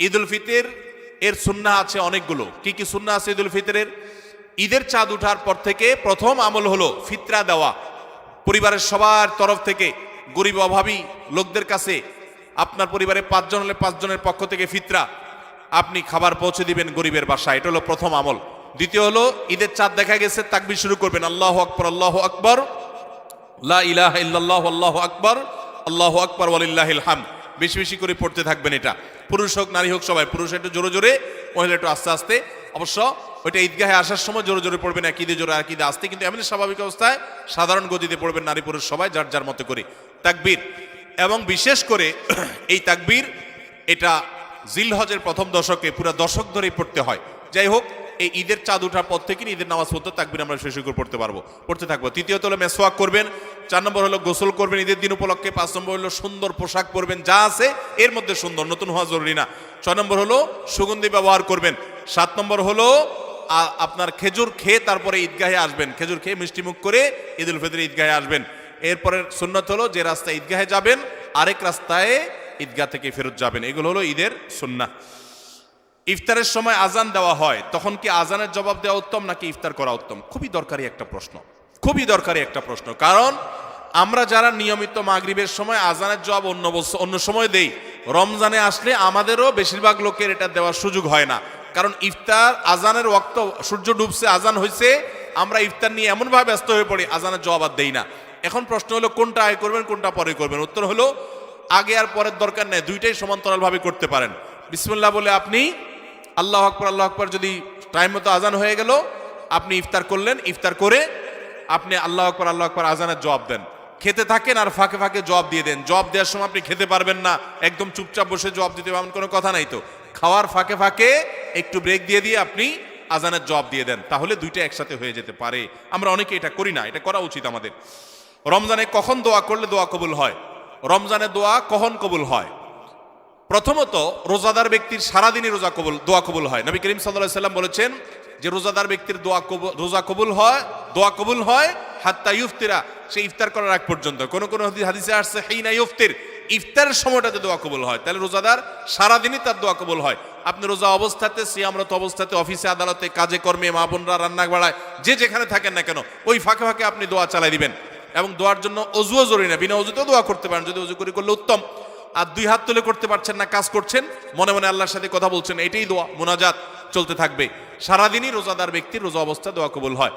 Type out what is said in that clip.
ঈদুল ফিতর এর সুন্নাহ আছে অনেকগুলো। কি কি সুন্নাহ আছে ঈদুল ফিতরের? ঈদের চাঁদ ওঠার পর থেকে প্রথম আমল হলো ফিতরা দেওয়া। পরিবারের সবার তরফ থেকে গরিব অভাবী লোকদের কাছে, আপনার পরিবারে 5 জন হলে 5 জনের পক্ষ থেকে ফিতরা আপনি খাবার পৌঁছে দিবেন গরিবের বাসায়। এটা হলো প্রথম আমল। দ্বিতীয় হলো ঈদের চাঁদ দেখা গেছে, তাকবীর শুরু করবেন, আল্লাহু আকবার, আল্লাহু আকবার, লা ইলাহা ইল্লাল্লাহু, আল্লাহু আকবার, আল্লাহু আকবার ওয়ালিল্লাহিল হামদ। বেশি বেশি করে পড়তে থাকবেন। এটা পুরুষ হোক নারী হোক সবাই, পুরুষ একটু জোরে জোরে, মহিলা একটু আস্তে আস্তে। অবশ্য ওইটা ঈদগাহে আসার সময় জোরে জোরে পড়বেন, একইদে জোরে একইদে আস্তে, কিন্তু এমনি স্বাভাবিক অবস্থায় সাধারণ গতিতে পড়বেন, নারী পুরুষ সবাই যার যার মতো করে তাকবীর। এবং বিশেষ করে এই তাকবীর এটা জিলহজের প্রথম দশকে পুরো দশক ধরেই পড়তে হয়। যাই হোক, এই ঈদের চাঁদ ওঠার পর থেকে ঈদের নামাজ পড়তে তাকবীর আমরা শেষ করে পড়তে থাকবো। তৃতীয়ত হলো মেসওয়াক করবেন। 4 নম্বর হলো গোসল করবেন ঈদের দিন উপলক্ষে। 5 নম্বর হলো সুন্দর পোশাক পরবেন, যা আছে এর মধ্যে সুন্দর, নতুন হওয়া জরুরি না। 6 নম্বর হলো সুগন্ধি ব্যবহার করবেন। 7 নম্বর হলো আপনার খেজুর খেয়ে তারপরে ঈদগাহে আসবেন, খেজুর খেয়ে মিষ্টি মুখ করে ঈদুল ফিতর ঈদগাহে আসবেন। এরপরের সুন্নাত হলো যে রাস্তায় ঈদগাহে যাবেন আরেক রাস্তায় ঈদগাহ থেকে ফেরত যাবেন। এগুলো হলো ঈদের সুন্নাহ। ইফতারের সময় আজান দেওয়া হয়, তখন কি আজানের জবাব দেওয়া উত্তম নাকি ইফতার করা উত্তম? খুবই দরকারি একটা প্রশ্ন, খুবই দরকারি একটা প্রশ্ন। কারণ আমরা যারা নিয়মিত মাগরিবের সময় আজানের জবাব অন্য সময় দেই, রমজানে আসলে আমাদেরও বেশিরভাগ লোকের এটা দেওয়ার সুযোগ হয় না। কারণ ইফতার আজানের ওয়াক্ত, সূর্য ডুবছে, আজান হয়েছে, আমরা ইফতার নিয়ে এমনভাবে ব্যস্ত হয়ে পড়ি আজানের জবাব আর দেই না। এখন প্রশ্ন হলো কোনটা আগে করবেন কোনটা পরে করবেন? উত্তর হলো আগে আর পরের দরকার নেই, দুইটাই সমান্তরালভাবে করতে পারেন। বিসমিল্লাহ বলে আপনি আল্লাহু আকবার, আল্লাহু আকবার, যদি টাইম মতো আজান হয়ে গেল আপনি ইফতার করলেন, ইফতার করে আপনি আল্লাহু আকবার, আল্লাহু আকবার আজানের জবাব দেন। খেতে থাকেন আর ফাঁকে ফাঁকে জবাব দিয়ে দেন। জবাব দেওয়ার সময় আপনি খেতে পারবেন না, একদম চুপচাপ বসে জবাব দিতে পারবেন, কোনো কথা নাই তো। খাওয়ার ফাঁকে ফাঁকে একটু ব্রেক দিয়ে দিয়ে আপনি আজানের জবাব দিয়ে দেন, তাহলে দুইটা একসাথে হয়ে যেতে পারে। আমরা অনেকে এটা করি না, এটা করা উচিত আমাদের। রমজানে কখন দোয়া করলে দোয়া কবুল হয়? রমজানে দোয়া কখন কবুল হয়? প্রথমত রোজাদার ব্যক্তির সারাদিনই দোয়া কবুল হয়। নবী করিম সাল্লাল্লাহু আলাইহি ওয়াসাল্লাম বলেছেন যে রোজাদার ব্যক্তির দোয়া কবুল হয় হাত্তা ইফতিরা, সে ইফতার করার আগ পর্যন্ত। কোন কোন হাদিসে আসছে হিনা ইফতির, ইফতারের সময়টাতে দোয়া কবুল হয়। তাহলে রোজাদার সারাদিনই তার দোয়া কবুল হয়। আপনি রোজা অবস্থাতে, সিয়ামরত অবস্থাতে, অফিসে আদালতে, কাজে কর্মে, মা বোনরা রান্না বাড়ায়, যে যেখানে থাকেন না কেন, ওই ফাঁকে ফাঁকে আপনি দোয়া চালাই দিবেন। এবং দোয়ার জন্য অজুও জরুরি না, বিনা অজুতেও দোয়া করতে পারেন, যদি অজু করে করলে উত্তম। আর 2 হাত তুলে করতে পারছেন না, কাজ করছেন, মনে মনে আল্লাহর সাথে কথা বলছেন, এটাই দোয়া, মুনাজাত চলতে থাকবে। সারাদিনই রোজাদার ব্যক্তির রোজা অবস্থা দোয়া কবুল হয়।